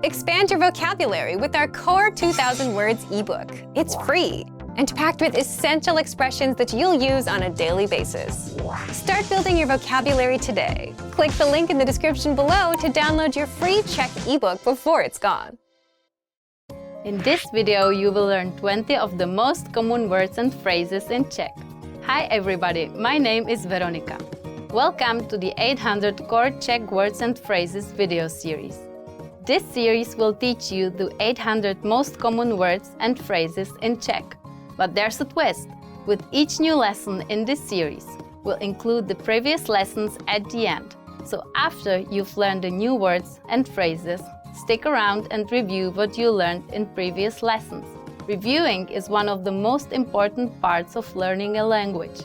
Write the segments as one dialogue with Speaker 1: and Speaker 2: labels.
Speaker 1: Expand your vocabulary with our Core 2000 Words ebook. It's free and packed with essential expressions that you'll use on a daily basis. Start building your vocabulary today. Click the link in the description below to download your free Czech ebook before it's gone.
Speaker 2: In this video, you will learn 20 of the most common words and phrases in Czech. Hi everybody, my name is Veronika. Welcome to the 800 Core Czech Words and Phrases video series. This series will teach you the 800 most common words and phrases in Czech. But there's a twist. With each new lesson in this series, we'll include the previous lessons at the end. So after you've learned the new words and phrases, stick around and review what you learned in previous lessons. Reviewing is one of the most important parts of learning a language.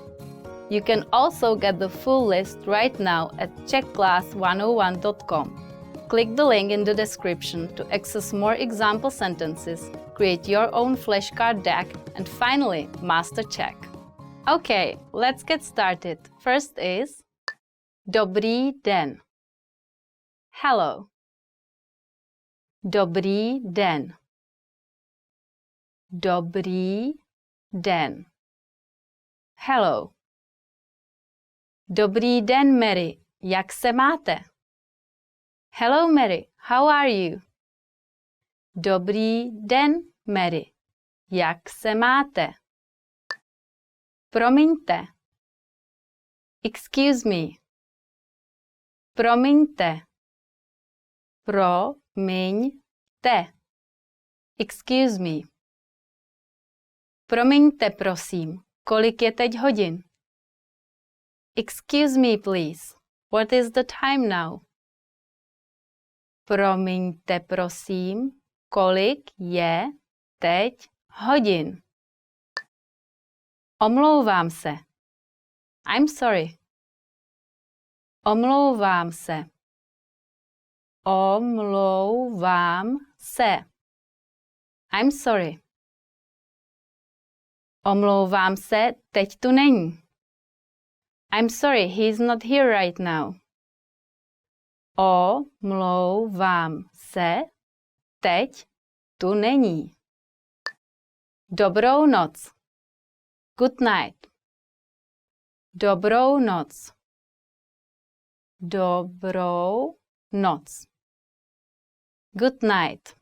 Speaker 2: You can also get the full list right now at czechclass101.com. Click the link in the description to access more example sentences, create your own flashcard deck, and finally, master Czech. Okay, let's get started. First is Dobrý den. Hello. Dobrý den. Dobrý den. Hello. Dobrý den, Mary. Jak se máte? Hello, Mary. How are you? Dobrý den, Mary. Jak se máte? Promiňte. Excuse me. Promiňte. Promiňte. Excuse me. Promiňte, prosím. Kolik je teď hodin? Excuse me, please. What is the time now? Promiňte, prosím, kolik je teď hodin? Omlouvám se. I'm sorry. Omlouvám se. Omlouvám se. I'm sorry. Omlouvám se, teď tu není. I'm sorry, he's not here right now. Omlouvám se, teď tu není. Dobrou noc. Good night. Dobrou noc. Dobrou noc. Good night.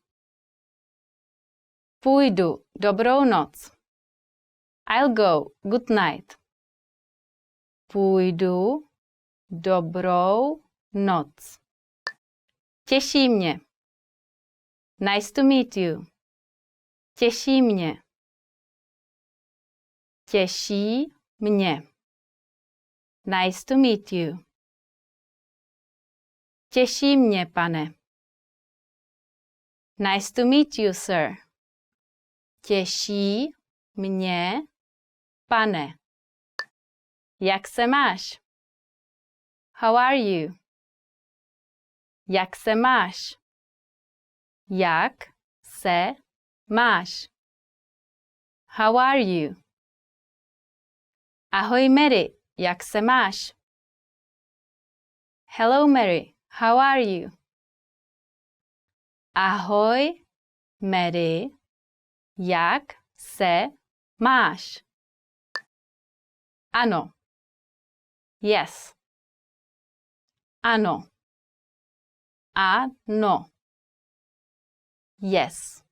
Speaker 2: Půjdu. Dobrou noc. I'll go. Good night. Půjdu. Dobrou noc. Těší mě. Nice to meet you. Těší mě. Těší mě. Nice to meet you. Těší mě, pane. Nice to meet you, sir. Těší mě, pane. Jak se máš? How are you? Jak se máš? Jak se máš? How are you? Ahoj, Mary. Jak se máš? Hello, Mary. How are you? Ahoj, Mary. Jak se máš? Ano. Yes. Ano. Ano. Yes.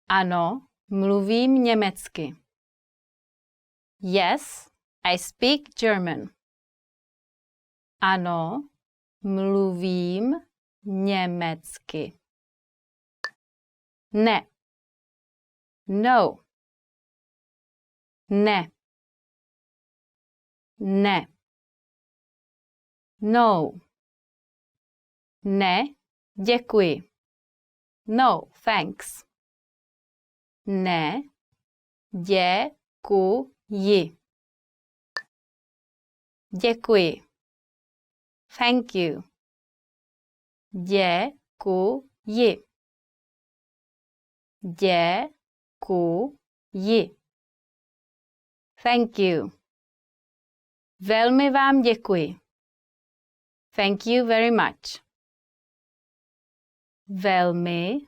Speaker 2: Ano, mluvím německy. Yes, I speak German. Ano, mluvím německy. Ne. No. Ne. Ne. No. Ne, děkuji. No, thanks. Ne, děkuji. Děkuji. Thank you. Děkuji. Děkuji. Thank you. Velmi vám děkuji. Thank you very much. Velmi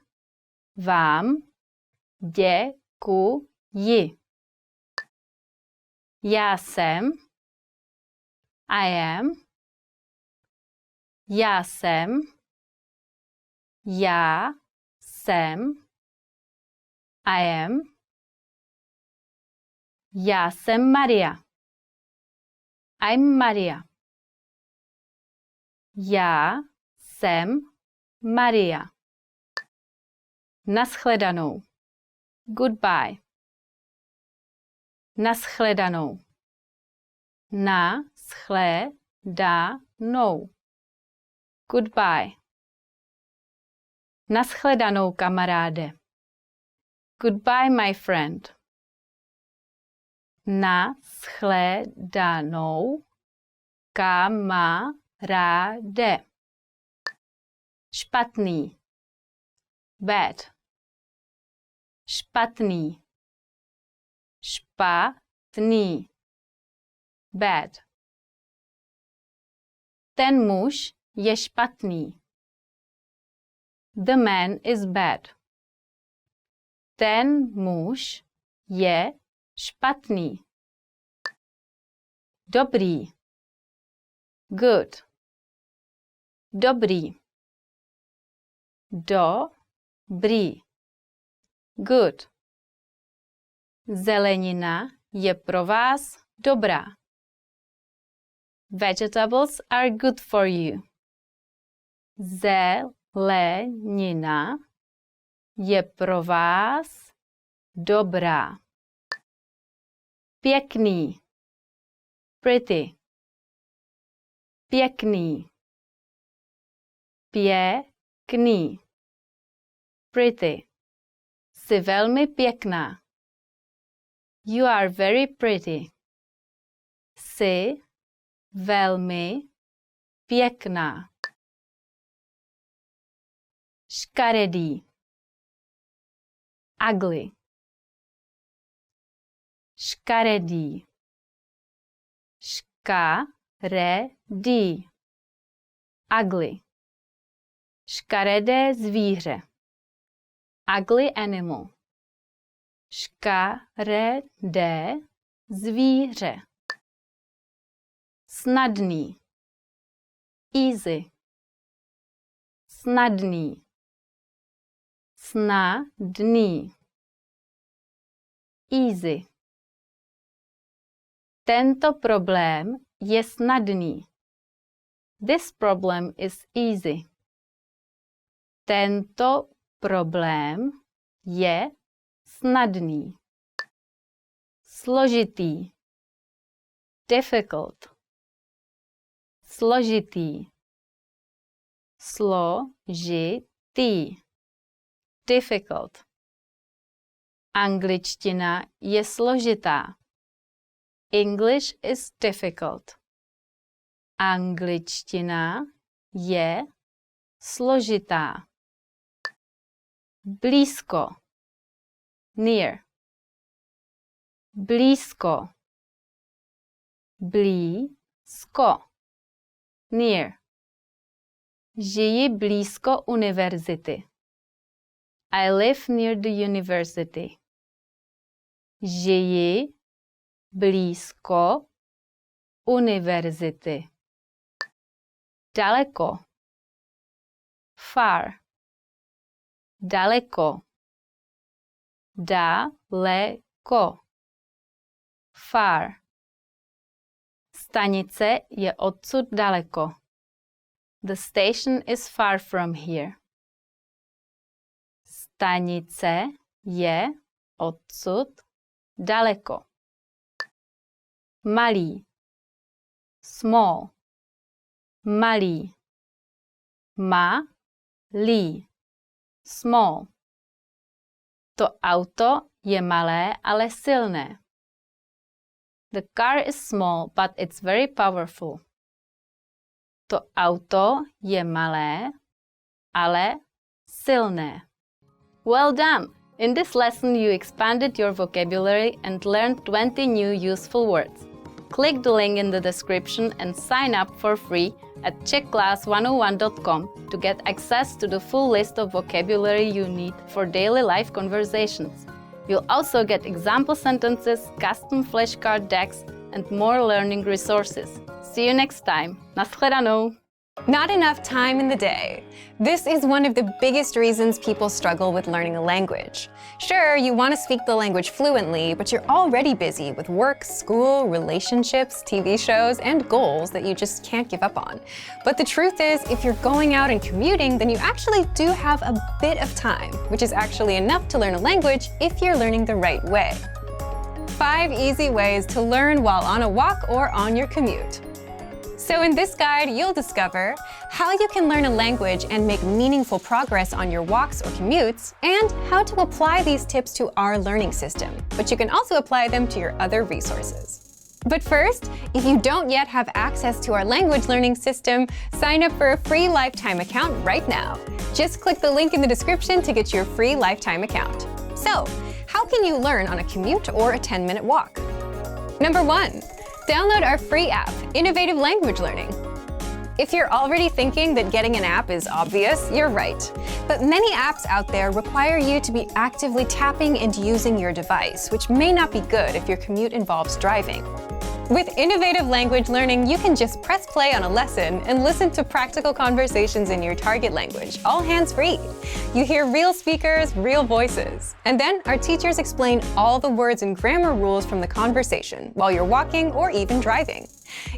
Speaker 2: vám děkuji. Já jsem. I am. Já jsem. Já jsem. I am. Já jsem Maria. I'm Maria. Já jsem Maria. Naschledanou. Goodbye. Naschledanou. Naschledanou. Goodbye. Naschledanou, kamaráde. Goodbye, my friend. Naschledanou, kamaráde. Špatný. Bad. Špatný. Špatný. Bad. Ten muž je špatný. The man is bad. Ten muž je špatný. Dobrý. Good. Dobrý. Dobrý. Good. Zelenina je pro vás dobrá. Vegetables are good for you. Zelenina je pro vás dobrá. Pěkný. Pretty. Pěkný. Pěkný. Pretty. Jsi velmi pěkná. You are very pretty. Jsi velmi pěkná. Škaredý. Ugly. Škaredý. Škaredý. Ugly. Škaredé zvíře. Ugly animal. Škaredé zvíře. Snadný. Easy. Snadný. Snadný. Easy. Tento problém je snadný. This problem is easy. Tento problém je snadný. Složitý. Difficult. Složitý. Složitý. Difficult. Angličtina je složitá. English is difficult. Angličtina je složitá. Blízko. Near. Blízko. Blízko. Near. Žiji blízko univerzity. I live near the university. Žiji blízko univerzity. Daleko. Far. Daleko. Daleko. Far. Stanice je odsud daleko. The station is far from here. Stanice je odsud daleko. Malý. Small. Malý. Malý. Small. To auto je malé, ale silné. The car is small, but it's very powerful. To auto je malé, ale silné. Well done! In this lesson you expanded your vocabulary and learned 20 new useful words. Click the link in the description and sign up for free at czechclass101.com to get access to the full list of vocabulary you need for daily life conversations. You'll also get example sentences, custom flashcard decks, and more learning resources. See you next time. Naschledanou!
Speaker 1: Not enough time in the day. This is one of the biggest reasons people struggle with learning a language. Sure, you want to speak the language fluently, but you're already busy with work, school, relationships, TV shows, and goals that you just can't give up on. But the truth is, if you're going out and commuting, then you actually do have a bit of time, which is actually enough to learn a language if you're learning the right way. 5 easy ways to learn while on a walk or on your commute. So in this guide, you'll discover how you can learn a language and make meaningful progress on your walks or commutes, and how to apply these tips to our learning system, but you can also apply them to your other resources. But first, if you don't yet have access to our language learning system, sign up for a free lifetime account right now. Just click the link in the description to get your free lifetime account. So, how can you learn on a commute or a 10-minute walk? Number 1. Download our free app, Innovative Language Learning. If you're already thinking that getting an app is obvious, you're right. But many apps out there require you to be actively tapping and using your device, which may not be good if your commute involves driving. With Innovative Language Learning, you can just press play on a lesson and listen to practical conversations in your target language, all hands-free. You hear real speakers, real voices. And then our teachers explain all the words and grammar rules from the conversation while you're walking or even driving.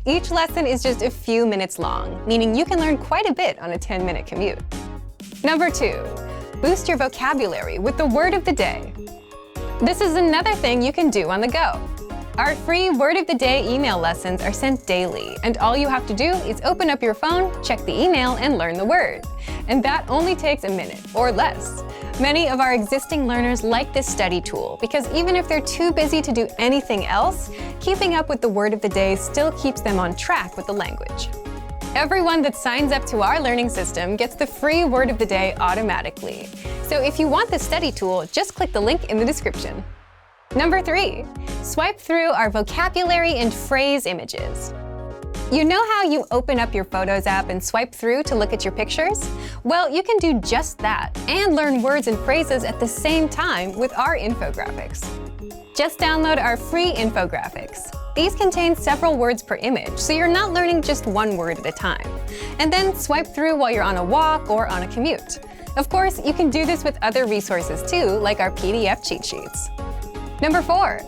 Speaker 1: Each lesson is just a few minutes long, meaning you can learn quite a bit on a 10-minute commute. Number 2, boost your vocabulary with the word of the day. This is another thing you can do on the go. Our free Word of the Day email lessons are sent daily, and all you have to do is open up your phone, check the email, and learn the word. And that only takes a minute, or less. Many of our existing learners like this study tool because even if they're too busy to do anything else, keeping up with the Word of the Day still keeps them on track with the language. Everyone that signs up to our learning system gets the free Word of the Day automatically. So if you want this study tool, just click the link in the description. Number 3, swipe through our vocabulary and phrase images. You know how you open up your Photos app and swipe through to look at your pictures? Well, you can do just that and learn words and phrases at the same time with our infographics. Just download our free infographics. These contain several words per image, so you're not learning just one word at a time. And then swipe through while you're on a walk or on a commute. Of course, you can do this with other resources too, like our PDF cheat sheets. Number 4,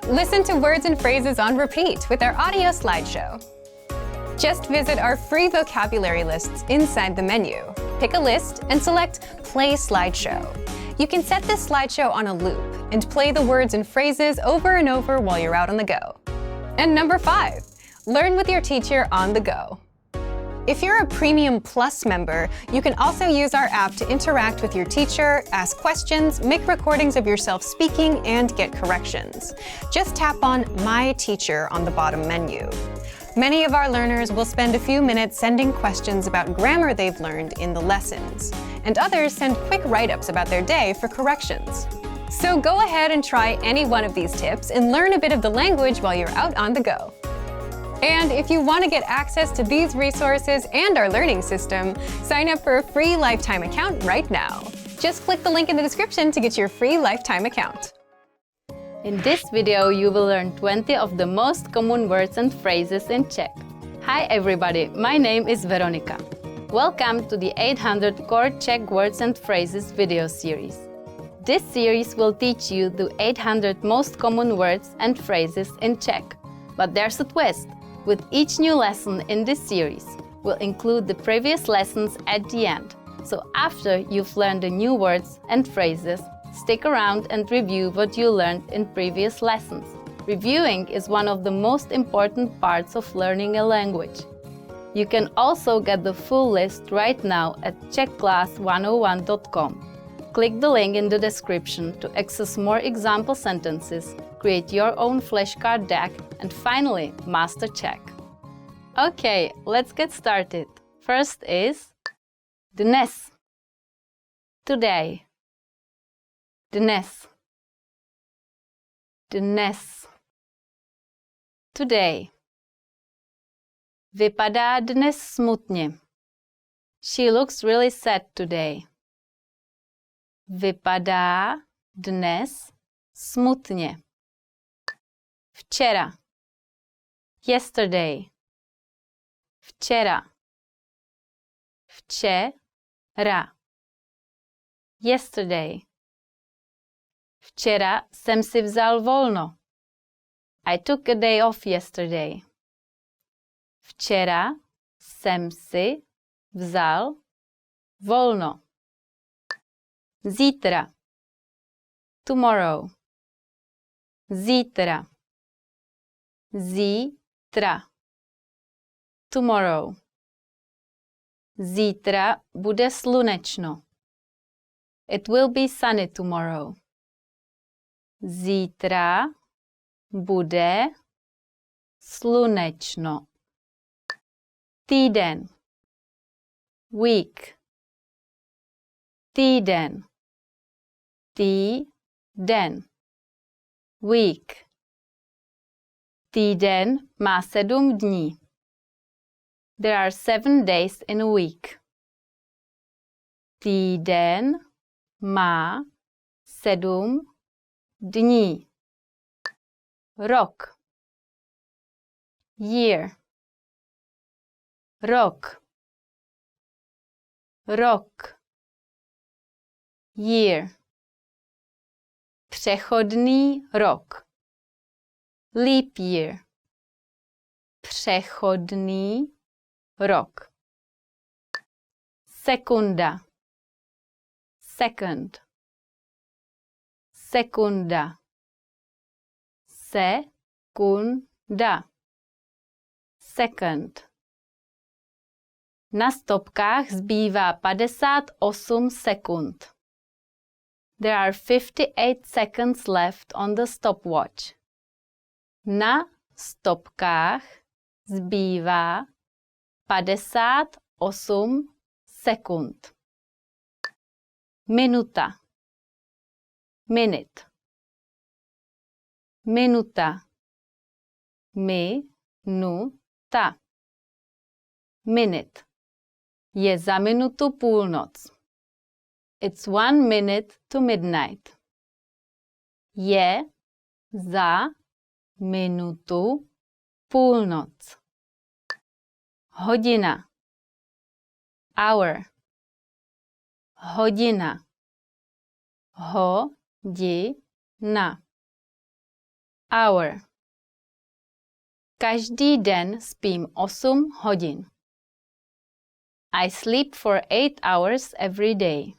Speaker 1: listen to words and phrases on repeat with our audio slideshow. Just visit our free vocabulary lists inside the menu. Pick a list and select Play Slideshow. You can set this slideshow on a loop and play the words and phrases over and over while you're out on the go. And number 5, learn with your teacher on the go. If you're a Premium Plus member, you can also use our app to interact with your teacher, ask questions, make recordings of yourself speaking, and get corrections. Just tap on My Teacher on the bottom menu. Many of our learners will spend a few minutes sending questions about grammar they've learned in the lessons, and others send quick write-ups about their day for corrections. So go ahead and try any one of these tips and learn a bit of the language while you're out on the go. And if you want to get access to these resources and our learning system, sign up for a free lifetime account right now. Just click the link in the description to get your free lifetime account.
Speaker 2: In this video, you will learn 20 of the most common words and phrases in Czech. Hi everybody, my name is Veronika. Welcome to the 800 Core Czech Words and Phrases video series. This series will teach you the 800 most common words and phrases in Czech. But there's a twist. With each new lesson in this series, we'll include the previous lessons at the end. So after you've learned the new words and phrases, stick around and review what you learned in previous lessons. Reviewing is one of the most important parts of learning a language. You can also get the full list right now at czechclass101.com. Click the link in the description to access more example sentences, create your own flashcard deck, and finally, master Czech. Okay, let's get started. First is dnes. Today. Dnes. Dnes. Today. Vypadá dnes smutně. She looks really sad today. Vypadá dnes smutně. Včera. Yesterday. Včera. Včera. Yesterday. Včera jsem si vzal volno. I took a day off yesterday. Včera jsem si vzal volno. Zítra. Tomorrow. Zítra. Zítra. Tomorrow. Zítra bude slunečno. It will be sunny tomorrow. Zítra bude slunečno. Týden. Week. Týden. Týden. Week. Týden má 7 dní. There are 7 days in a week. Týden má 7 dní. Rok. Year. Rok. Rok. Year. Přechodný rok. Leap year. Přechodný rok. Sekunda. Second. Sekunda. Sekunda. Second. Na stopkách zbývá 58 sekund. There are 58 seconds left on the stopwatch. Na stopkách zbývá 58 sekund. Minuta. Minute. Minuta. Minuta. Minute. Je za minutu půlnoc. It's 1 minute to midnight. Je za minutu půlnoc. Hodina. Hour. Hodina. Hodina. Hour. Každý den spím 8 hodin. I sleep for 8 hours every day.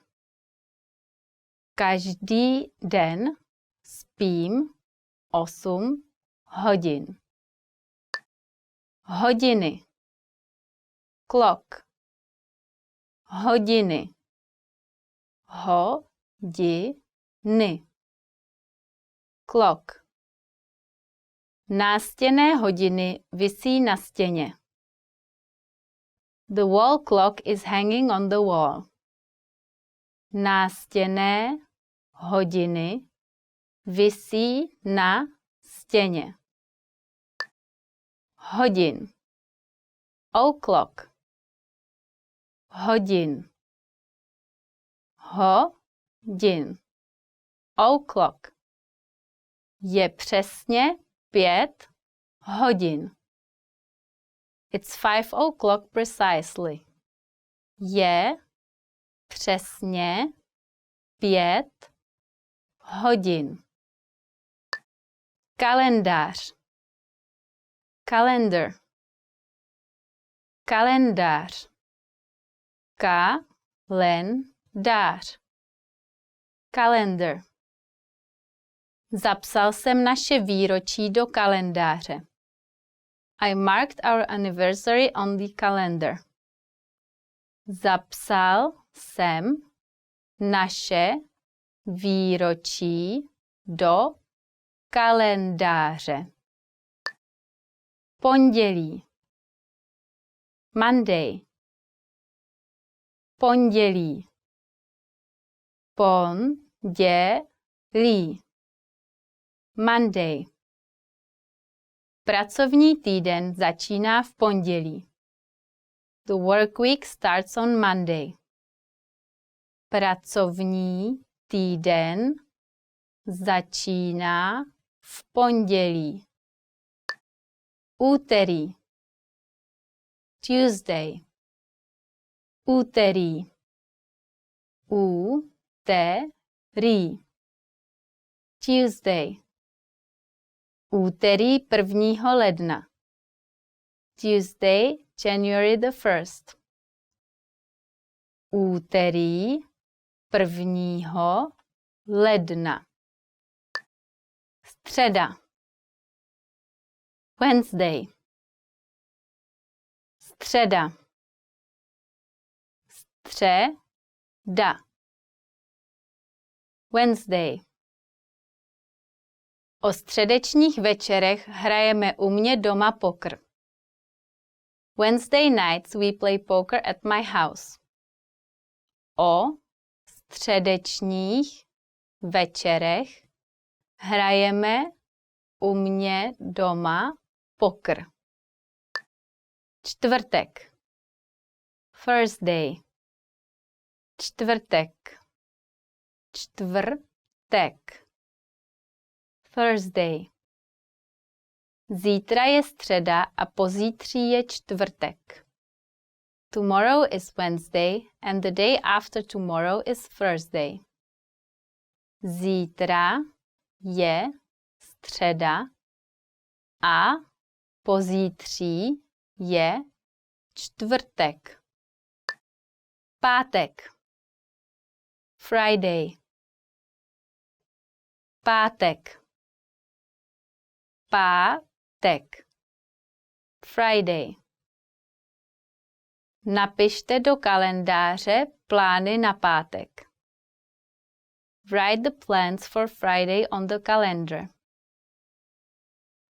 Speaker 2: Každý den spím 8 hodin. Hodiny. Clock. Hodiny. Hodiny. Clock. Nástěnné hodiny visí na stěně. The wall clock is hanging on the wall. Nástěnné hodiny visí na stěně. Hodin. O'clock. Hodin. Hodin. O'clock. Je přesně 5 hodin. It's 5 o'clock precisely. Je přesně 5 hodin. Kalendář. Calendar. Kalendář. Kalendář. Calendar. Zapsal jsem naše výročí do kalendáře. I marked our anniversary on the calendar. Zapsal jsem naše výročí do kalendáře. Pondělí. Monday. Pondělí. Pondělí. Monday. Pracovní týden začíná v pondělí. The work week starts on Monday. Pracovní týden začíná v pondělí. Úterý. Tuesday. Úterý. Úterý. Tuesday. Úterý 1. ledna. Tuesday, January the 1st. Úterý 1. ledna. Středa. Wednesday. Středa. Středa. Wednesday. O středečních večerech hrajeme u mě doma poker. Wednesday nights we play poker at my house. O středečních večerech hrajeme u mě doma poker. Čtvrtek. Thursday. Čtvrtek. Čtvrtek. Thursday. Zítra je středa a pozítří je čtvrtek. Tomorrow is Wednesday and the day after tomorrow is Thursday. Zítra je středa a pozítří je čtvrtek. Pátek. Friday. Pátek. Pátek. Friday. Napište do kalendáře plány na pátek. Write the plans for Friday on the calendar.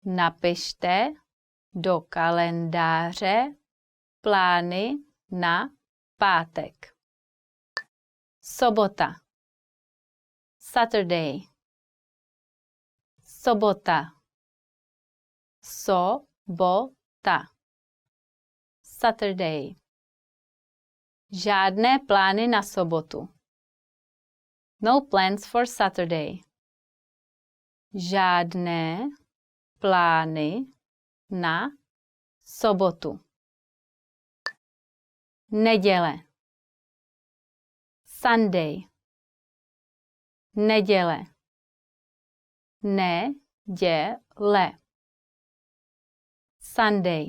Speaker 2: Napište do kalendáře plány na pátek. Sobota. Saturday. Sobota. Sobota. Saturday. Žádné plány na sobotu. No plans for Saturday. Žádné plány na sobotu. Neděle. Sunday. Neděle. Neděle. Sunday.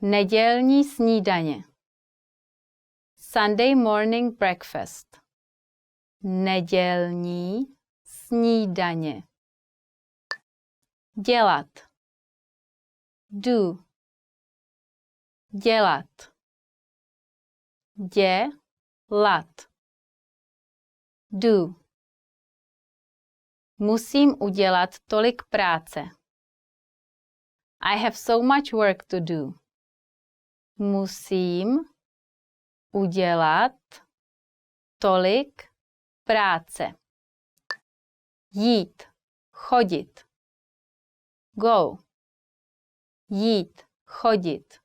Speaker 2: Nedělní snídaně. Sunday morning breakfast. Nedělní snídaně. Dělat. Do. Dělat. Dělat. Do. Musím udělat tolik práce. I have so much work to do. Musím udělat tolik práce. Jít, chodit. Go. Jít, chodit.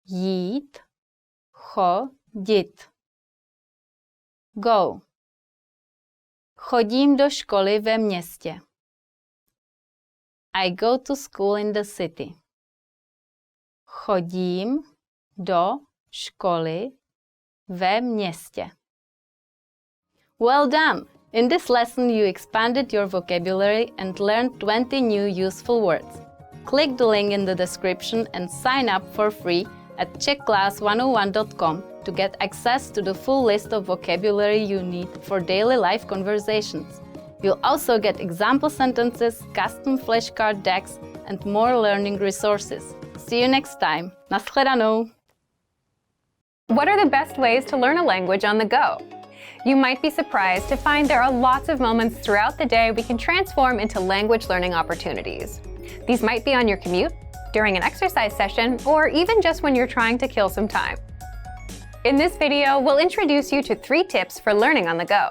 Speaker 2: Jít, chodit. Go. Chodím do školy ve městě. I go to school in the city. Chodím do školy ve městě. Well done! In this lesson you expanded your vocabulary and learned 20 new useful words. Click the link in the description and sign up for free at czechclass101.com to get access to the full list of vocabulary you need for daily life conversations. You'll also get example sentences, custom flashcard decks, and more learning resources. See you next time. Naschledanou!
Speaker 1: What are the best ways to learn a language on the go? You might be surprised to find there are lots of moments throughout the day we can transform into language learning opportunities. These might be on your commute, during an exercise session, or even just when you're trying to kill some time. In this video, we'll introduce you to 3 tips for learning on the go.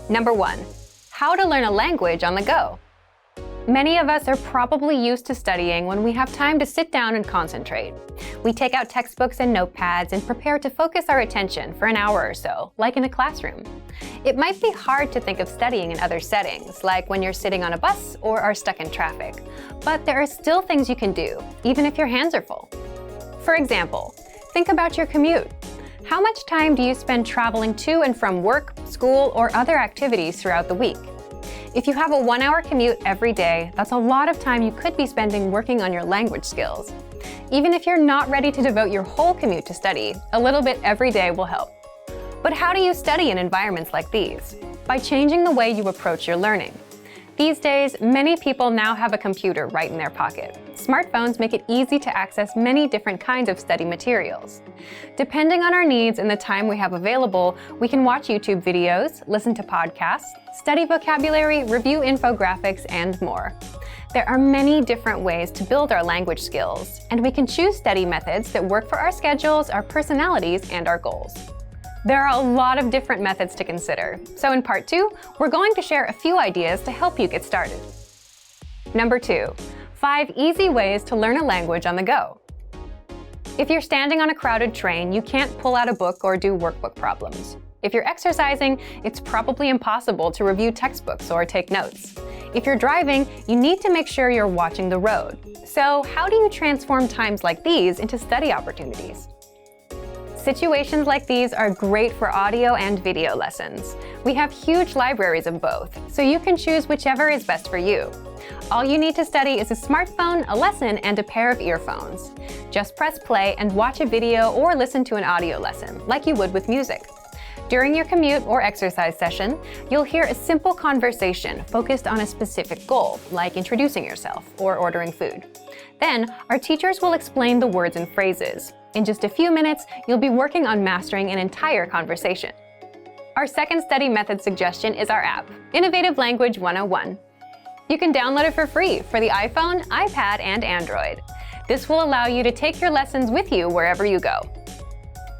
Speaker 1: Number 1. How to learn a language on the go. Many of us are probably used to studying when we have time to sit down and concentrate. We take out textbooks and notepads and prepare to focus our attention for an hour or so, like in a classroom. It might be hard to think of studying in other settings, like when you're sitting on a bus or are stuck in traffic. But there are still things you can do, even if your hands are full. For example, think about your commute. How much time do you spend traveling to and from work, school, or other activities throughout the week? If you have a 1-hour commute every day, that's a lot of time you could be spending working on your language skills. Even if you're not ready to devote your whole commute to study, a little bit every day will help. But how do you study in environments like these? By changing the way you approach your learning. These days, many people now have a computer right in their pocket. Smartphones make it easy to access many different kinds of study materials. Depending on our needs and the time we have available, we can watch YouTube videos, listen to podcasts, study vocabulary, review infographics, and more. There are many different ways to build our language skills, and we can choose study methods that work for our schedules, our personalities, and our goals. There are a lot of different methods to consider, so in part 2, we're going to share a few ideas to help you get started. Number 2, 5 easy ways to learn a language on the go. If you're standing on a crowded train, you can't pull out a book or do workbook problems. If you're exercising, it's probably impossible to review textbooks or take notes. If you're driving, you need to make sure you're watching the road. So how do you transform times like these into study opportunities? Situations like these are great for audio and video lessons. We have huge libraries of both, so you can choose whichever is best for you. All you need to study is a smartphone, a lesson, and a pair of earphones. Just press play and watch a video or listen to an audio lesson, like you would with music. During your commute or exercise session, you'll hear a simple conversation focused on a specific goal, like introducing yourself or ordering food. Then, our teachers will explain the words and phrases. In just a few minutes, you'll be working on mastering an entire conversation. Our second study method suggestion is our app, Innovative Language 101. You can download it for free for the iPhone, iPad, and Android. This will allow you to take your lessons with you wherever you go.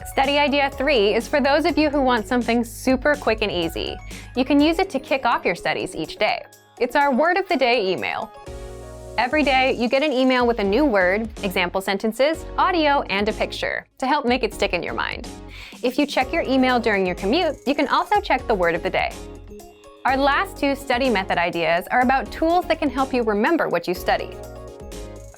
Speaker 1: Study idea 3 is for those of you who want something super quick and easy. You can use it to kick off your studies each day. It's our word of the day email. Every day, you get an email with a new word, example sentences, audio, and a picture to help make it stick in your mind. If you check your email during your commute, you can also check the word of the day. Our last 2 study method ideas are about tools that can help you remember what you study.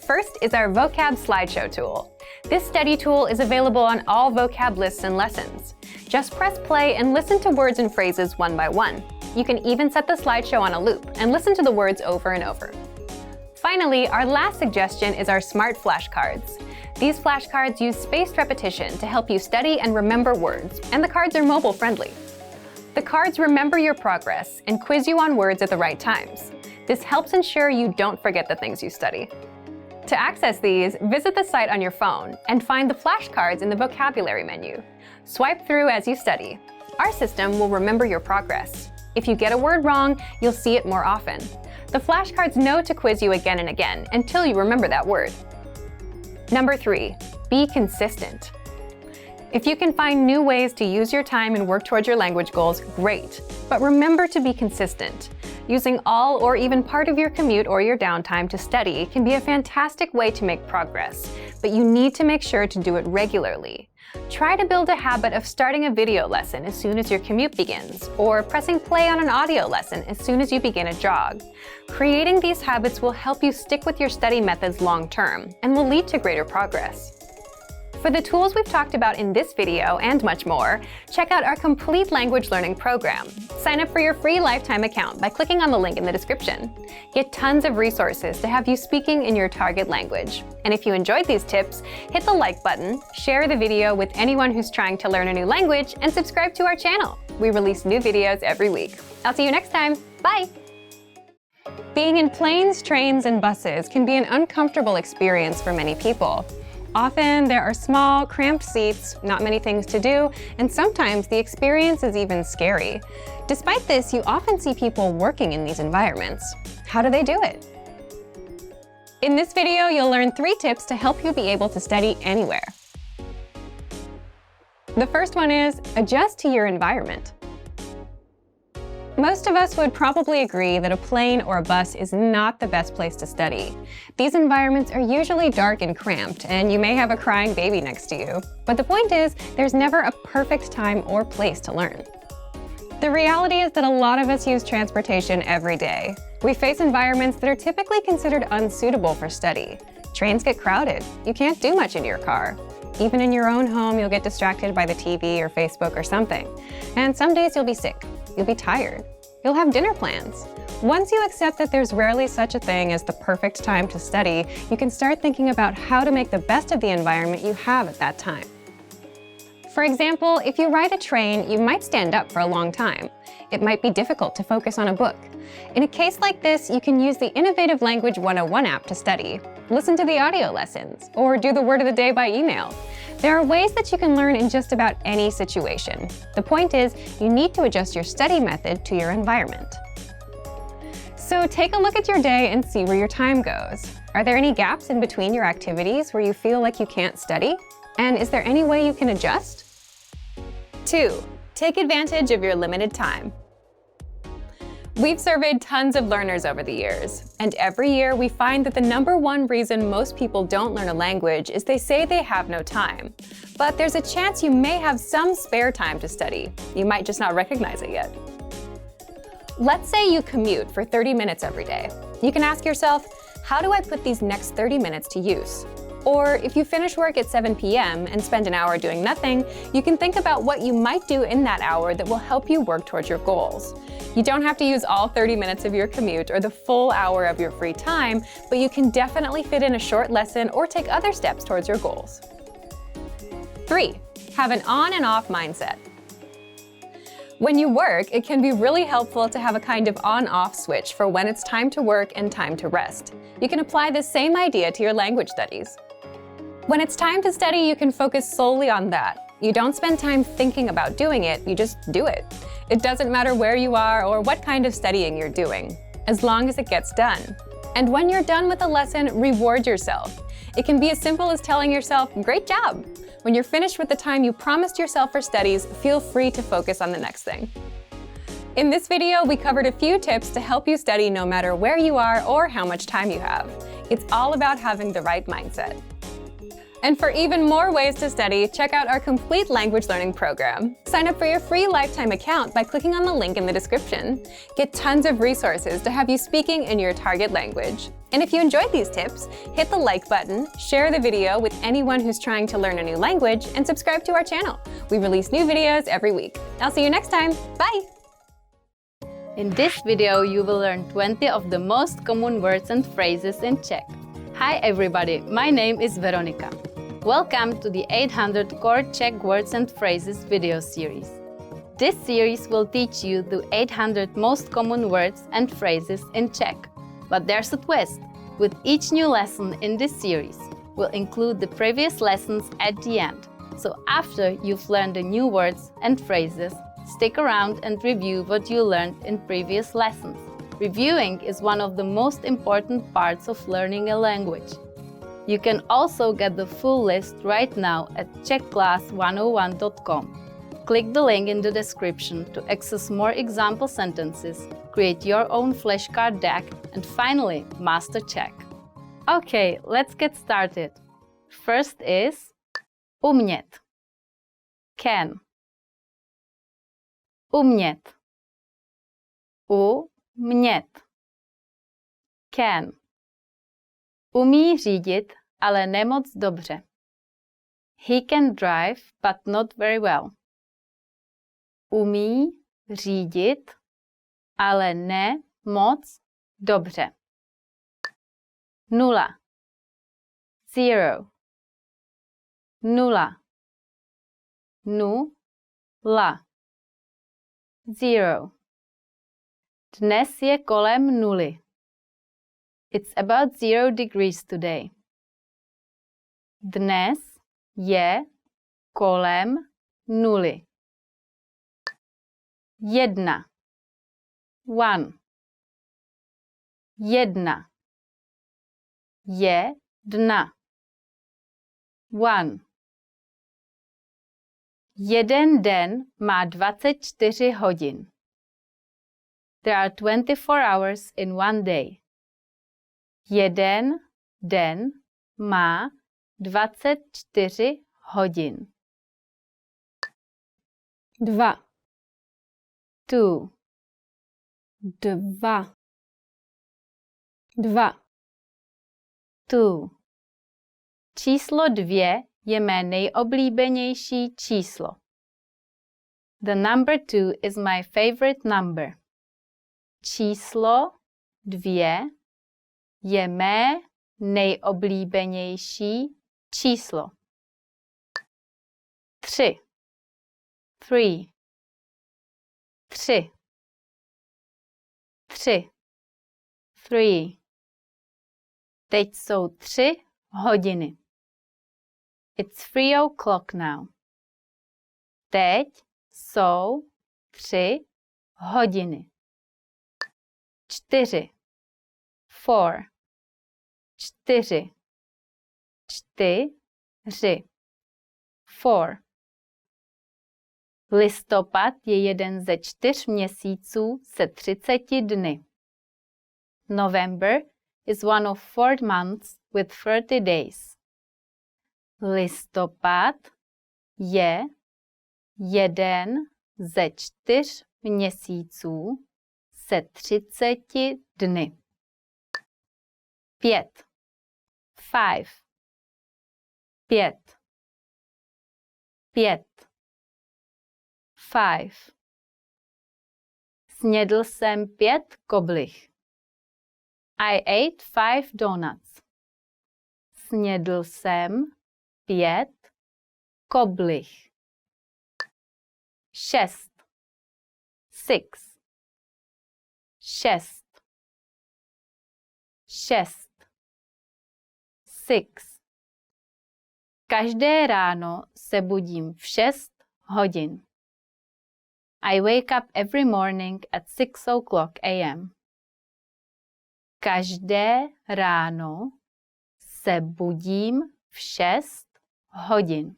Speaker 1: First is our vocab slideshow tool. This study tool is available on all vocab lists and lessons. Just press play and listen to words and phrases one by one. You can even set the slideshow on a loop and listen to the words over and over. Finally, our last suggestion is our smart flashcards. These flashcards use spaced repetition to help you study and remember words, and the cards are mobile friendly. The cards remember your progress and quiz you on words at the right times. This helps ensure you don't forget the things you study. To access these, visit the site on your phone and find the flashcards in the vocabulary menu. Swipe through as you study. Our system will remember your progress. If you get a word wrong, you'll see it more often. The flashcards know to quiz you again and again until you remember that word. Number 3, be consistent. If you can find new ways to use your time and work towards your language goals, great. But remember to be consistent. Using all or even part of your commute or your downtime to study can be a fantastic way to make progress, but you need to make sure to do it regularly. Try to build a habit of starting a video lesson as soon as your commute begins, or pressing play on an audio lesson as soon as you begin a jog. Creating these habits will help you stick with your study methods long term and will lead to greater progress. For the tools we've talked about in this video and much more, check out our complete language learning program. Sign up for your free lifetime account by clicking on the link in the description. Get tons of resources to have you speaking in your target language. And if you enjoyed these tips, hit the like button, share the video with anyone who's trying to learn a new language, and subscribe to our channel. We release new videos every week. I'll see you next time. Bye! Being in planes, trains, and buses can be an uncomfortable experience for many people. Often, there are small, cramped seats, not many things to do, and sometimes the experience is even scary. Despite this, you often see people working in these environments. How do they do it? In this video, you'll learn 3 tips to help you be able to study anywhere. The first one is adjust to your environment. Most of us would probably agree that a plane or a bus is not the best place to study. These environments are usually dark and cramped, and you may have a crying baby next to you. But the point is, there's never a perfect time or place to learn. The reality is that a lot of us use transportation every day. We face environments that are typically considered unsuitable for study. Trains get crowded. You can't do much in your car. Even in your own home, you'll get distracted by the TV or Facebook or something. And some days you'll be sick. You'll be tired. You'll have dinner plans. Once you accept that there's rarely such a thing as the perfect time to study, you can start thinking about how to make the best of the environment you have at that time. For example, if you ride a train, you might stand up for a long time. It might be difficult to focus on a book. In a case like this, you can use the Innovative Language 101 app to study. Listen to the audio lessons, or do the word of the day by email. There are ways that you can learn in just about any situation. The point is, you need to adjust your study method to your environment. So take a look at your day and see where your time goes. Are there any gaps in between your activities where you feel like you can't study? And is there any way you can adjust? 2. Take advantage of your limited time. We've surveyed tons of learners over the years, and every year we find that the #1 reason most people don't learn a language is they say they have no time. But there's a chance you may have some spare time to study. You might just not recognize it yet. Let's say you commute for 30 minutes every day. You can ask yourself, how do I put these next 30 minutes to use? Or if you finish work at 7 p.m. and spend an hour doing nothing, you can think about what you might do in that hour that will help you work towards your goals. You don't have to use all 30 minutes of your commute or the full hour of your free time, but you can definitely fit in a short lesson or take other steps towards your goals. 3. Have an on and off mindset. When you work, it can be really helpful to have a kind of on-off switch for when it's time to work and time to rest. You can apply this same idea to your language studies. When it's time to study, you can focus solely on that. You don't spend time thinking about doing it, you just do it. It doesn't matter where you are or what kind of studying you're doing, as long as it gets done. And when you're done with a lesson, reward yourself. It can be as simple as telling yourself, "Great job." When you're finished with the time you promised yourself for studies, feel free to focus on the next thing. In this video, we covered a few tips to help you study no matter where you are or how much time you have. It's all about having the right mindset. And for even more ways to study, check out our complete language learning program. Sign up for your free lifetime account by clicking on the link in the description. Get tons of resources to have you speaking in your target language. And if you enjoyed these tips, hit the like button, share the video with anyone who's trying to learn a new language, and subscribe to our channel. We release new videos every week. I'll see you next time. Bye!
Speaker 2: In this video, you will learn 20 of the most common words and phrases in Czech. Hi everybody, my name is Veronika. Welcome to the 800 Core Czech Words and Phrases video series. This series will teach you the 800 most common words and phrases in Czech. But there's a twist. With each new lesson in this series, we'll include the previous lessons at the end. So after you've learned the new words and phrases, stick around and review what you learned in previous lessons. Reviewing is one of the most important parts of learning a language. You can also get the full list right now at czechclass101.com. Click the link in the description to access more example sentences, create your own flashcard deck, and finally, master Czech. Okay, let's get started. First is umět. Can. Umět. Umět. Can. Umí řídit, ale ne moc dobře. He can drive, but not very well. Umí řídit, ale ne moc dobře. 0. 0. 0. 0. 0. Dnes je kolem nuly. It's about 0 degrees today. Dnes je kolem nuly. 1. 1. 1. 1. 1. Jeden den má 24 hodin. There are 24 hours in one day. Jeden den má 24 hodin.
Speaker 1: 2.
Speaker 2: Two.
Speaker 1: 2. 2.
Speaker 2: Two. Číslo 2 je mé nejoblíbenější číslo. The number 2 is my favorite number. Číslo 2 je mé nejoblíbenější číslo. 3. 3. 3. 3. 3. Teď jsou 3 hodiny. It's 3 o'clock now. Teď jsou 3 hodiny. 4. 4. 4. 4. 4. Listopad je jeden ze 4 měsíců se 30 dny. November is one of 4 months with 30 days. Listopad je jeden ze 4 měsíců se 30 dny. 5. 5. 5. 5. 5. Snědl jsem 5 koblih. I ate 5 donuts. Snědl jsem 5 koblih. 6. 6. 6. 6. 6. Každé ráno se budím v 6 hodin. I wake up every morning at 6 o'clock a.m. Každé ráno se budím v 6 hodin.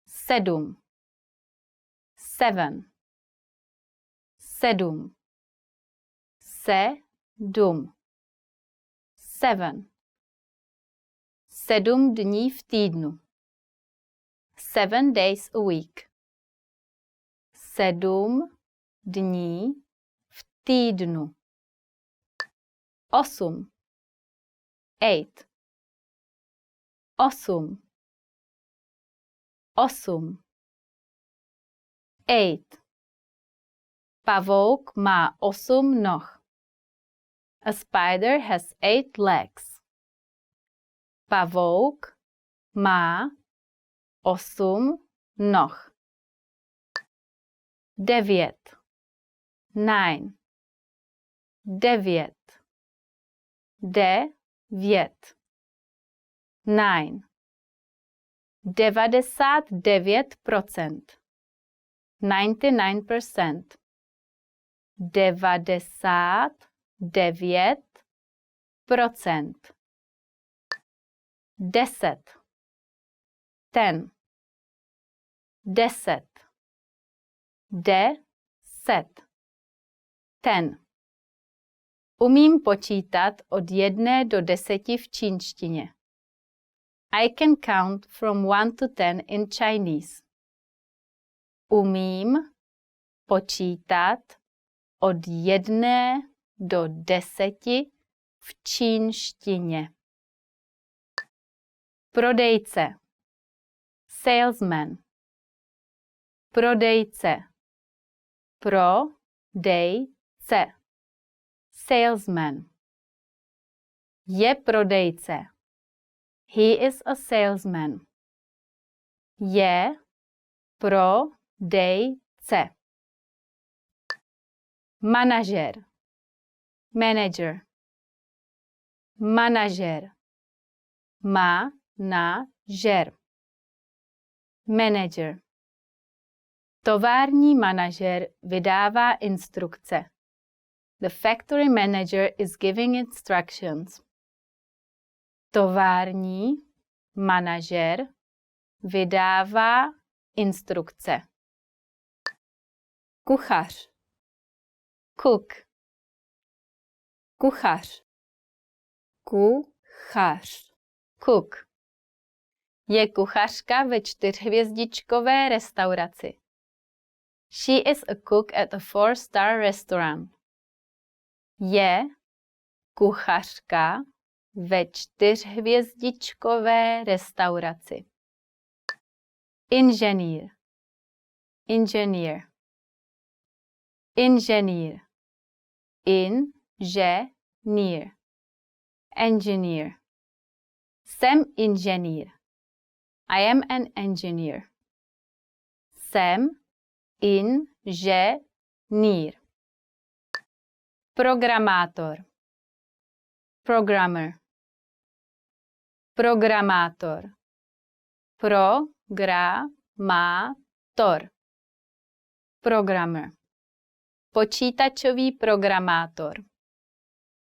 Speaker 2: 7. 7. 7. 7. 7. 7 dní v týdnu. 7 days a week. 7 dní v týdnu. 8. 8. 8. 8. 8. Pavouk má 8 noh. A spider has 8 legs. Pavouk má 8 noh. 9. 9. 9. 9. 9. 99%. 99%. 99%. 10. 10. 10. 10. 10. Umím počítat od 1 do 10 v čínštině. I can count from 1 to 10 in Chinese. Umím počítat od 1 do 10 v čínštině. Prodejce. Salesman. Prodejce. Prodejce. Salesman. Je prodejce. He is a salesman. Je prodejce. Manažer. Manager. Manažer. Manažer. Manager. Tovární manažer vydává instrukce. The factory manager is giving instructions. Tovární manažer vydává instrukce. Kuchař. Cook. Kuchař. Kuchař. Cook. Je kuchařka ve 4hvězdičkové restauraci. She is a cook at a 4-star restaurant. Je kuchařka ve 4hvězdičkové restauraci. Inženýr. Engineer. Inženýr. Inženýr. Engineer. Jsem inženýr. I am an engineer. Jsem inženýr. Programátor. Programmer. Programátor. Programátor. Programmer. Počítačový programátor.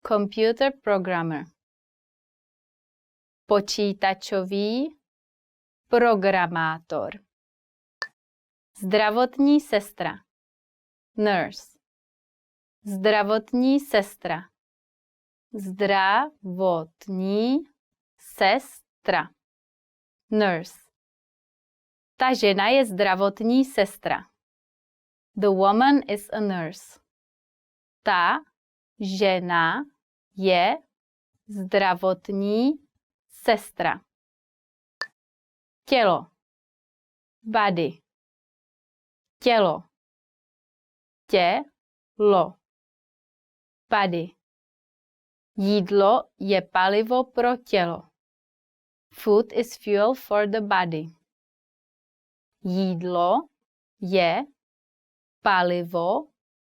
Speaker 2: Computer programmer. Počítačový programátor. Zdravotní sestra. Nurse. Zdravotní sestra. Zdravotní sestra. Nurse. Ta žena je zdravotní sestra. The woman is a nurse. Ta žena je zdravotní sestra. Tělo. Body. Tělo. Tělo. Body. Jídlo je palivo pro tělo. Food is fuel for the body. Jídlo je palivo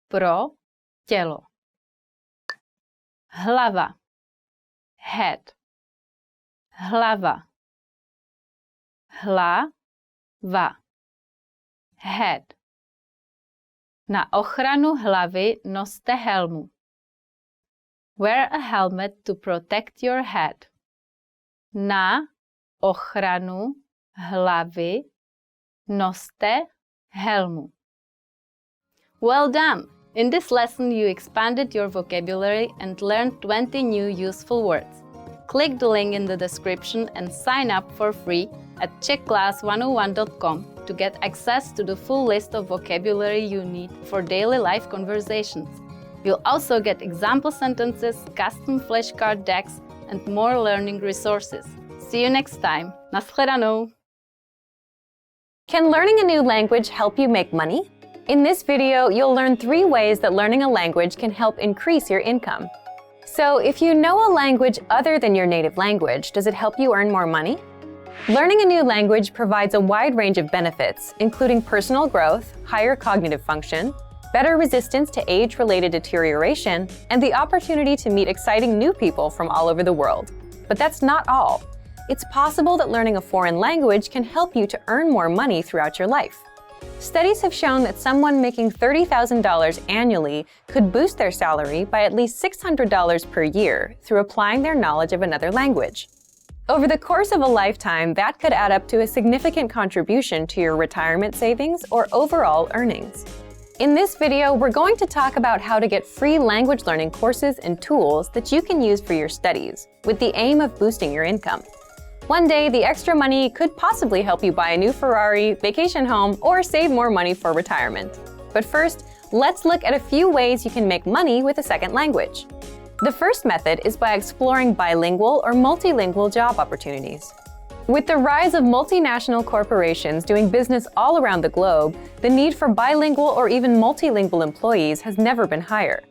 Speaker 2: pro tělo. Hlava. Head. Hlava. Hlava. Head. Na ochranu hlavy noste helmu. Wear a helmet to protect your head. Na ochranu hlavy noste helmu. Well done! In this lesson, you expanded your vocabulary and learned 20 new useful words. Click the link in the description and sign up for free at czechclass101.com to get access to the full list of vocabulary you need for daily life conversations. You'll also get example sentences, custom flashcard decks, and more learning resources. See you next time. Naschledanou!
Speaker 1: Can learning a new language help you make money? In this video, you'll learn 3 ways that learning a language can help increase your income. So, if you know a language other than your native language, does it help you earn more money? Learning a new language provides a wide range of benefits, including personal growth, higher cognitive function, better resistance to age-related deterioration, and the opportunity to meet exciting new people from all over the world. But that's not all. It's possible that learning a foreign language can help you to earn more money throughout your life. Studies have shown that someone making $30,000 annually could boost their salary by at least $600 per year through applying their knowledge of another language. Over the course of a lifetime, that could add up to a significant contribution to your retirement savings or overall earnings. In this video, we're going to talk about how to get free language learning courses and tools that you can use for your studies, with the aim of boosting your income. One day, the extra money could possibly help you buy a new Ferrari, vacation home, or save more money for retirement. But first, let's look at a few ways you can make money with a second language. The first method is by exploring bilingual or multilingual job opportunities. With the rise of multinational corporations doing business all around the globe, the need for bilingual or even multilingual employees has never been higher.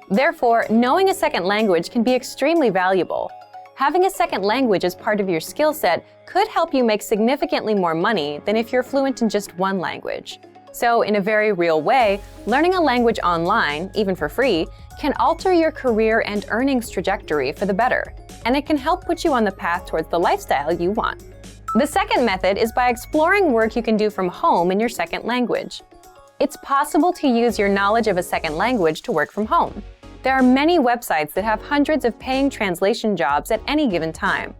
Speaker 1: Therefore, knowing a second language can be extremely valuable. Having a second language as part of your skill set could help you make significantly more money than if you're fluent in just one language. So, in a very real way, learning a language online, even for free, can alter your career and earnings trajectory for the better, and it can help put you on the path towards the lifestyle you want. The second method is by exploring work you can do from home in your second language. It's possible to use your knowledge of a second language to work from home. There are many websites that have hundreds of paying translation jobs at any given time.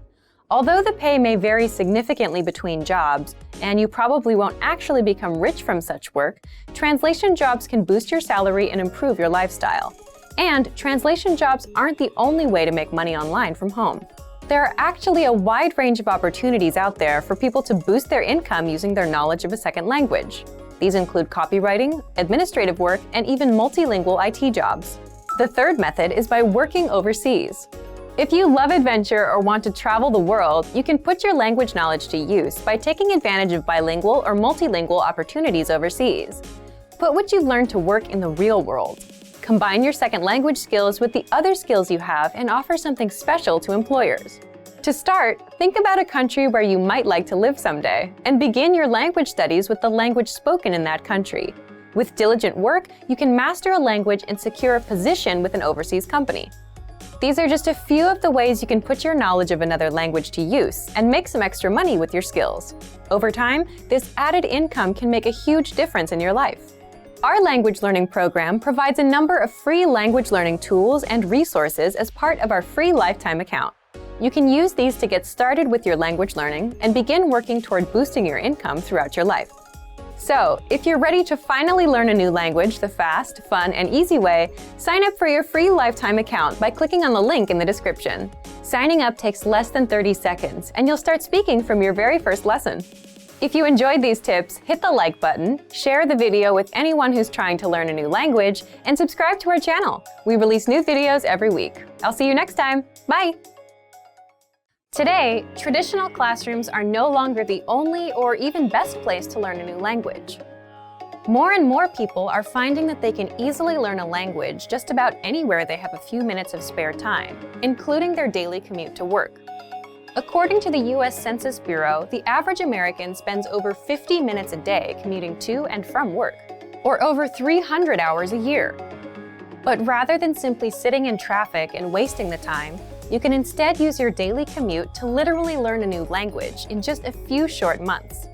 Speaker 1: Although the pay may vary significantly between jobs, and you probably won't actually become rich from such work, translation jobs can boost your salary and improve your lifestyle. And translation jobs aren't the only way to make money online from home. There are actually a wide range of opportunities out there for people to boost their income using their knowledge of a second language. These include copywriting, administrative work, and even multilingual IT jobs. The third method is by working overseas. If you love adventure or want to travel the world, you can put your language knowledge to use by taking advantage of bilingual or multilingual opportunities overseas. Put what you've learned to work in the real world. Combine your second language skills with the other skills you have and offer something special to employers. To start, think about a country where you might like to live someday, and begin your language studies with the language spoken in that country. With diligent work, you can master a language and secure a position with an overseas company. These are just a few of the ways you can put your knowledge of another language to use and make some extra money with your skills. Over time, this added income can make a huge difference in your life. Our language learning program provides a number of free language learning tools and resources as part of our free lifetime account. You can use these to get started with your language learning and begin working toward boosting your income throughout your life. So, if you're ready to finally learn a new language the fast, fun, and easy way, sign up for your free lifetime account by clicking on the link in the description. Signing up takes less than 30 seconds, and you'll start speaking from your very first lesson. If you enjoyed these tips, hit the like button, share the video with anyone who's trying to learn a new language, and subscribe to our channel. We release new videos every week. I'll see you next time. Bye! Today, traditional classrooms are no longer the only or even best place to learn a new language. More and more people are finding that they can easily learn a language just about anywhere they have a few minutes of spare time, including their daily commute to work. According to the U.S. Census Bureau, the average American spends over 50 minutes a day commuting to and from work, or over 300 hours a year. But rather than simply sitting in traffic and wasting the time, you can instead use your daily commute to literally learn a new language in just a few short months.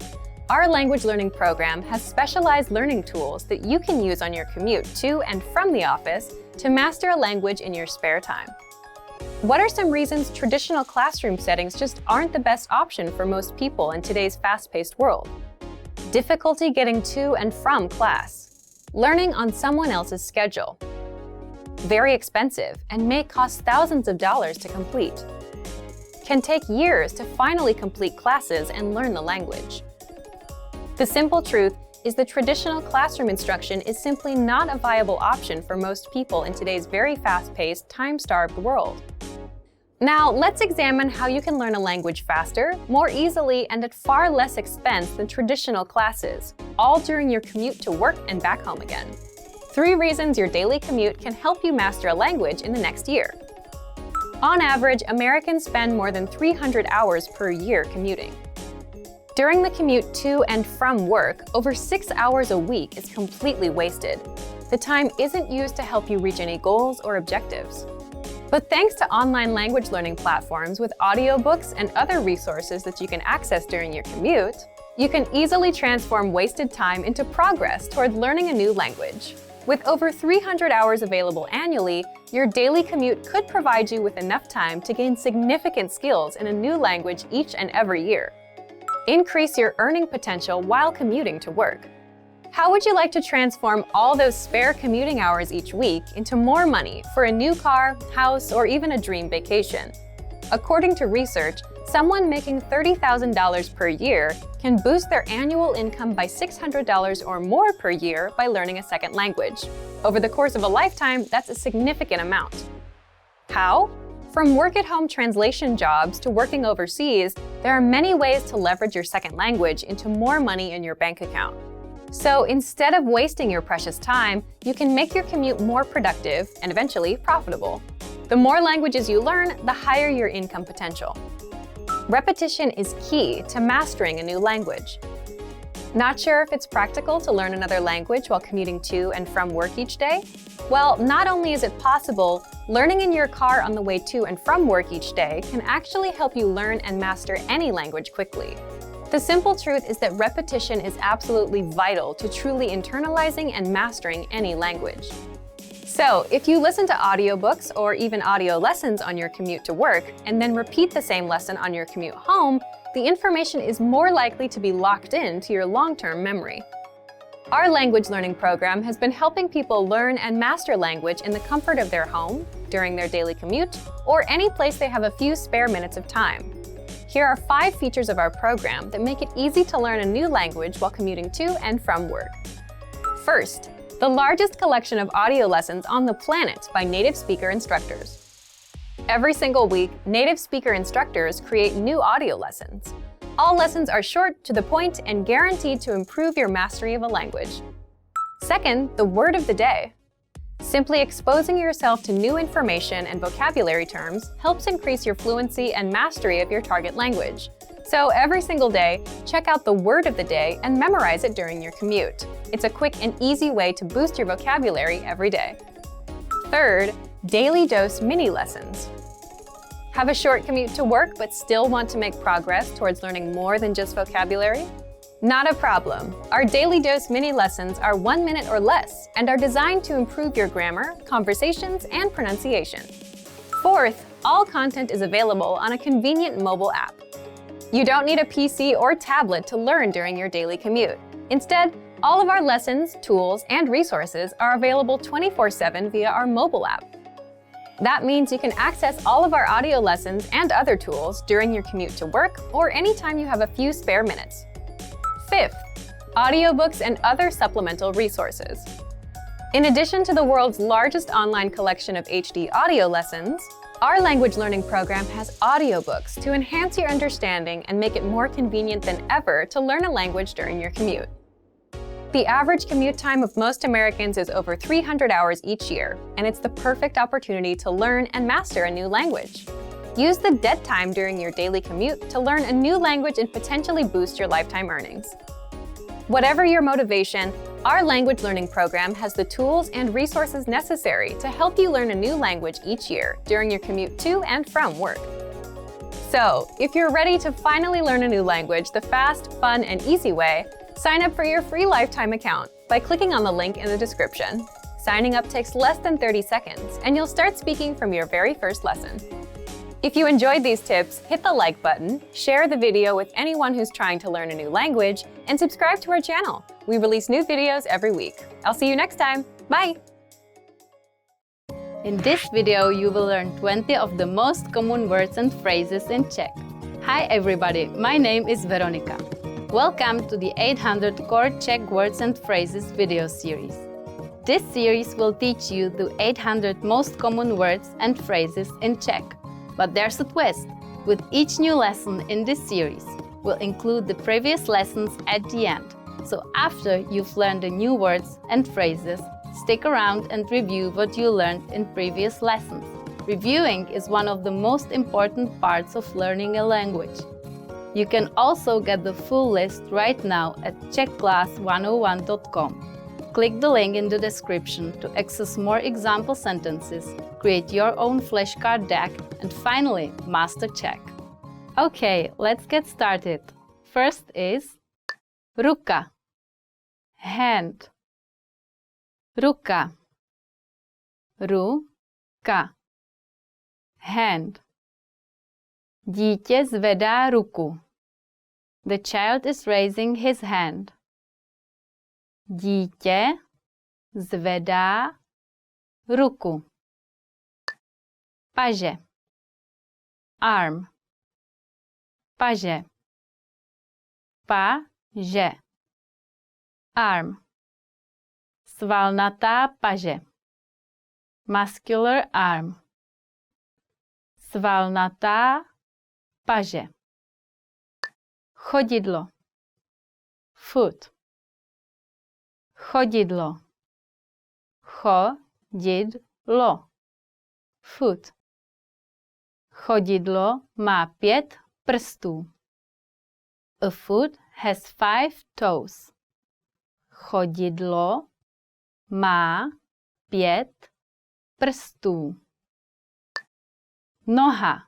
Speaker 1: Our language learning program has specialized learning tools that you can use on your commute to and from the office to master a language in your spare time. What are some reasons traditional classroom settings just aren't the best option for most people in today's fast-paced world? Difficulty getting to and from class. Learning on someone else's schedule. Very expensive and may cost thousands of dollars to complete. Can take years to finally complete classes and learn the language. The simple truth is that traditional classroom instruction is simply not a viable option for most people in today's very fast-paced, time-starved world. Now, let's examine how you can learn a language faster, more easily, and at far less expense than traditional classes, all during your commute to work and back home again. 3 reasons your daily commute can help you master a language in the next year. On average, Americans spend more than 300 hours per year commuting. During the commute to and from work, over 6 hours a week is completely wasted. The time isn't used to help you reach any goals or objectives. But thanks to online language learning platforms with audiobooks and other resources that you can access during your commute, you can easily transform wasted time into progress toward learning a new language. With over 300 hours available annually, your daily commute could provide you with enough time to gain significant skills in a new language each and every year. Increase your earning potential while commuting to work. How would you like to transform all those spare commuting hours each week into more money for a new car, house, or even a dream vacation? According to research, someone making $30,000 per year can boost their annual income by $600 or more per year by learning a second language. Over the course of a lifetime, that's a significant amount. How? From work-at-home translation jobs to working overseas, there are many ways to leverage your second language into more money in your bank account. So instead of wasting your precious time, you can make your commute more productive and eventually profitable. The more languages you learn, the higher your income potential. Repetition is key to mastering a new language. Not sure if it's practical to learn another language while commuting to and from work each day? Well, not only is it possible, learning in your car on the way to and from work each day can actually help you learn and master any language quickly. The simple truth is that repetition is absolutely vital to truly internalizing and mastering any language. So, if you listen to audiobooks or even audio lessons on your commute to work, and then repeat the same lesson on your commute home, the information is more likely to be locked into your long-term memory. Our language learning program has been helping people learn and master language in the comfort of their home, during their daily commute, or any place they have a few spare minutes of time. Here are 5 features of our program that make it easy to learn a new language while commuting to and from work. First, the largest collection of audio lessons on the planet by native speaker instructors. Every single week, native speaker instructors create new audio lessons. All lessons are short, to the point, and guaranteed to improve your mastery of a language. Second, the word of the day. Simply exposing yourself to new information and vocabulary terms helps increase your fluency and mastery of your target language. So every single day, check out the word of the day and memorize it during your commute. It's a quick and easy way to boost your vocabulary every day. Third, daily dose mini lessons. Have a short commute to work but still want to make progress towards learning more than just vocabulary? Not a problem. Our daily dose mini lessons are 1 minute or less and are designed to improve your grammar, conversations, and pronunciation. Fourth, all content is available on a convenient mobile app. You don't need a PC or tablet to learn during your daily commute. Instead, all of our lessons, tools, and resources are available 24/7 via our mobile app. That means you can access all of our audio lessons and other tools during your commute to work or anytime you have a few spare minutes. Fifth, audiobooks and other supplemental resources. In addition to the world's largest online collection of HD audio lessons, our language learning program has audiobooks to enhance your understanding and make it more convenient than ever to learn a language during your commute. The average commute time of most Americans is over 300 hours each year, and it's the perfect opportunity to learn and master a new language. Use the dead time during your daily commute to learn a new language and potentially boost your lifetime earnings. Whatever your motivation, our language learning program has the tools and resources necessary to help you learn a new language each year during your commute to and from work. So, if you're ready to finally learn a new language the fast, fun, and easy way, sign up for your free lifetime account by clicking on the link in the description. Signing up takes less than 30 seconds, and you'll start speaking from your very first lesson. If you enjoyed these tips, hit the like button, share the video with anyone who's trying to learn a new language, and subscribe to our channel. We release new videos every week. I'll see you next time. Bye!
Speaker 2: In this video, you will learn 20 of the most common words and phrases in Czech. Hi everybody, my name is Veronika. Welcome to the 800 Core Czech Words and Phrases video series. This series will teach you the 800 most common words and phrases in Czech. But there's a twist. With each new lesson in this series, we'll include the previous lessons at the end. So after you've learned the new words and phrases, stick around and review what you learned in previous lessons. Reviewing is one of the most important parts of learning a language. You can also get the full list right now at czechclass101.com. Click the link in the description to access more example sentences, create your own flashcard deck, and finally, master Czech. Okay, let's get started. First is ruka, hand. Ruka, ruka, hand. Dítě zvedá ruku. The child is raising his hand. Dítě zvedá ruku. Paže, arm. Paže, paže, arm. Svalnatá paže, muscular arm. Svalnatá paže. Chodidlo, foot. Chodidlo, chodidlo, foot. Chodidlo má 5 prstů. A foot has 5 toes. Chodidlo má 5 prstů. Noha,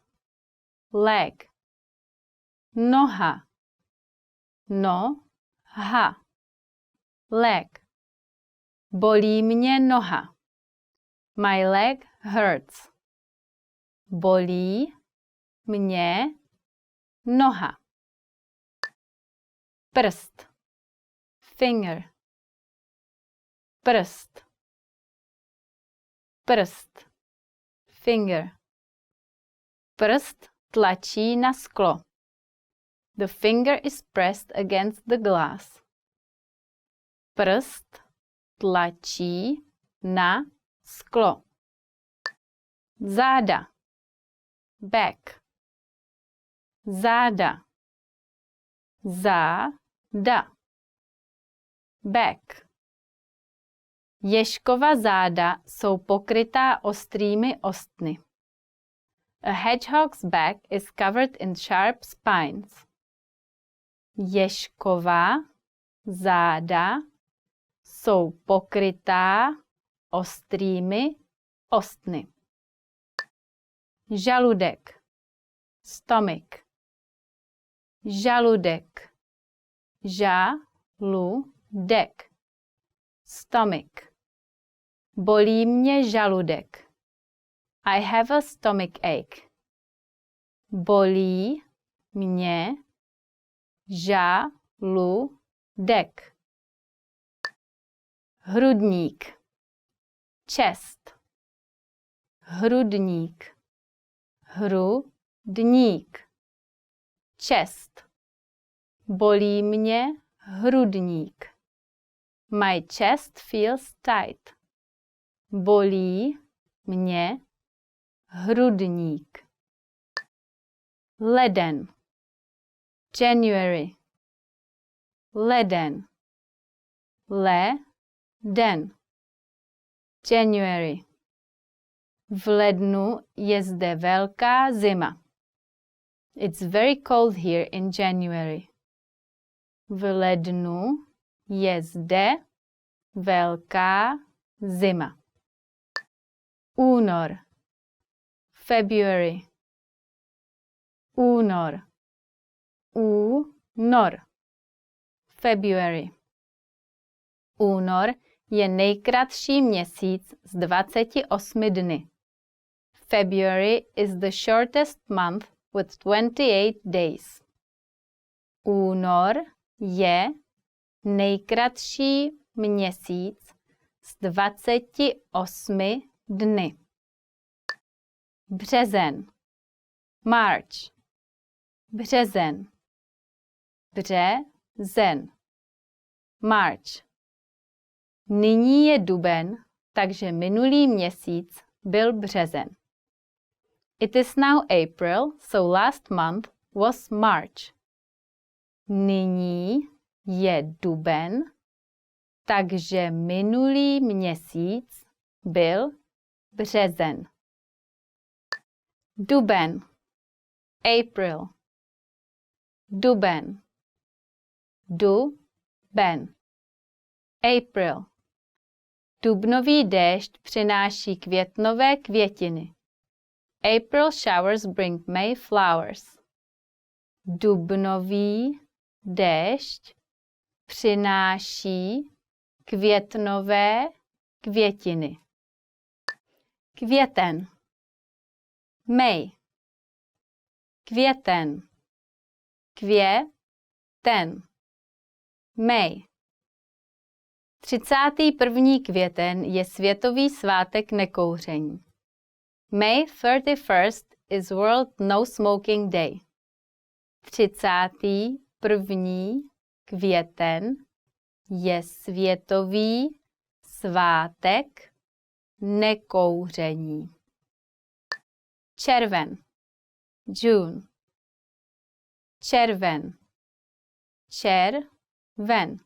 Speaker 2: leg. Noha, noha, leg. Bolí mě noha. My leg hurts. Bolí mě noha. Prst. Finger. Prst. Prst. Finger. Prst tlačí na sklo. The finger is pressed against the glass. Prst tlačí na sklo. Záda. Back. Záda. Záda. Back. Ježkova záda jsou pokrytá ostrými ostny. A hedgehog's back is covered in sharp spines. Ježkova záda jsou pokrytá ostrými ostny. Žaludek. Stomach. Žaludek. Žaludek. Stomach. Bolí mě žaludek. I have a stomach ache. Bolí mě žaludek. Hrudník. Chest. Hrudník. Hrudník. Chest. Bolí mě hrudník. My chest feels tight. Bolí mě hrudník. Leden. January. Leden. Leden. January. V lednu je zde velká zima. It's very cold here in January. V lednu je zde velká zima. Únor. February. Únor. Únor. February. Únor je nejkratší měsíc z 28 dny. February is the shortest month with 28 days. Únor je nejkratší měsíc s 28 dny. Březen. March. Březen. Březen. March. Nyní je duben, takže minulý měsíc byl březen. It is now April, so last month was March. Nyní je duben, takže minulý měsíc byl březen. Duben. April. Duben. Duben. April. Dubnový déšť přináší květnové květiny. April showers bring May flowers. Dubnový déšť přináší květnové květiny. Květen. May. Květen. Květen. May. 31. květen je světový svátek nekouření. May 31st is World No Smoking Day. 31. květen je světový svátek nekouření. Červen. June. Červen. Červen.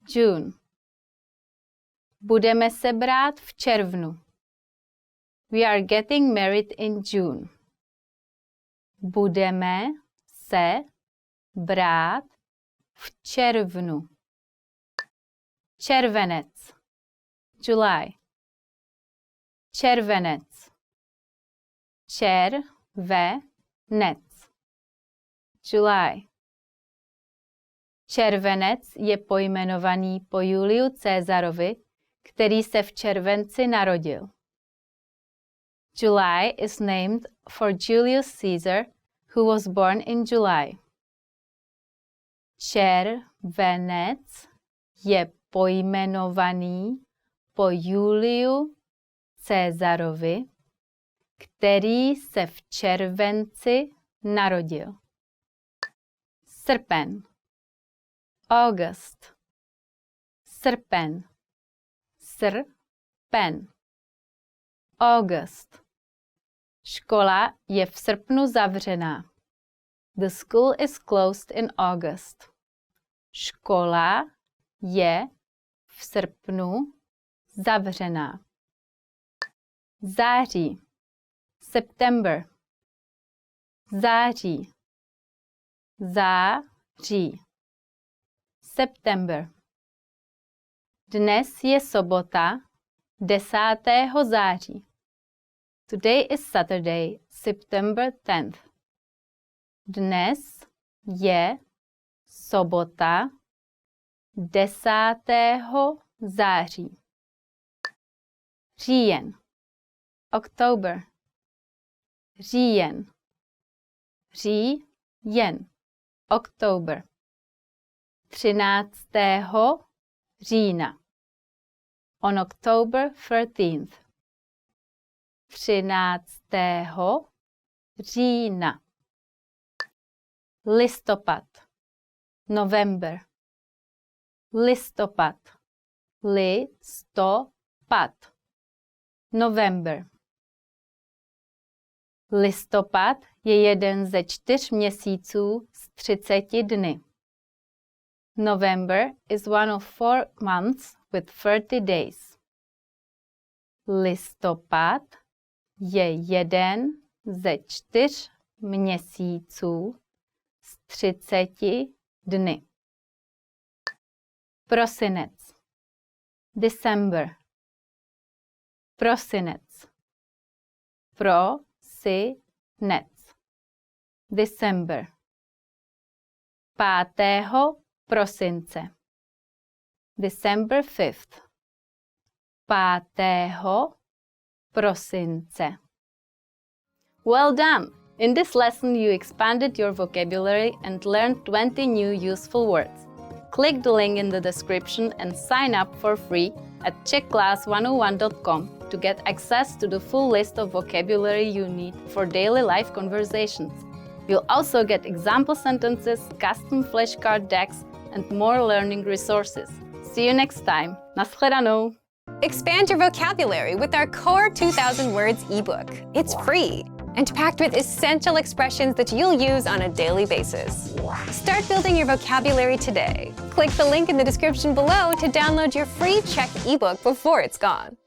Speaker 2: June. Budeme se brát v červnu. We are getting married in June. Budeme se brát v červnu. Červenec. July. Červenec. Červenec. July. Červenec je pojmenovaný po Juliu Caesarovi, který se v červenci narodil. July is named for Julius Caesar, who was born in July. Červenec je pojmenovaný po Juliu Caesarovi, který se v červenci narodil. Srpen. August. Srpen. Srpen. August. Škola je v srpnu zavřená. The school is closed in August. Škola je v srpnu zavřená. Září. September. Září. Září. September. Dnes je sobota, 10. září. Today is Saturday, September 10th. Dnes je sobota, 10. září. Říjen. October. Říjen. Říjen. October. 13. října. On October 13th. 13. října. Listopad. November. Listopad. Listopad. November. Listopad je jeden ze 4 měsíců s 30 dny. November is one of 4 months with 30 days. Listopad je jeden ze 4 měsíců s 30 dny. Prosinec. December. Prosinec. Prosinec. December. 5. prosince. December 5th. 5. prosince. Well done! In this lesson you expanded your vocabulary and learned 20 new useful words. Click the link in the description and sign up for free at czechclass101.com to get access to the full list of vocabulary you need for daily life conversations. You'll also get example sentences, custom flashcard decks, and more learning resources. See you next time. Naschledanou!
Speaker 1: Expand your vocabulary with our Core 2000 Words ebook. It's free and packed with essential expressions that you'll use on a daily basis. Start building your vocabulary today. Click the link in the description below to download your free Czech ebook before it's gone.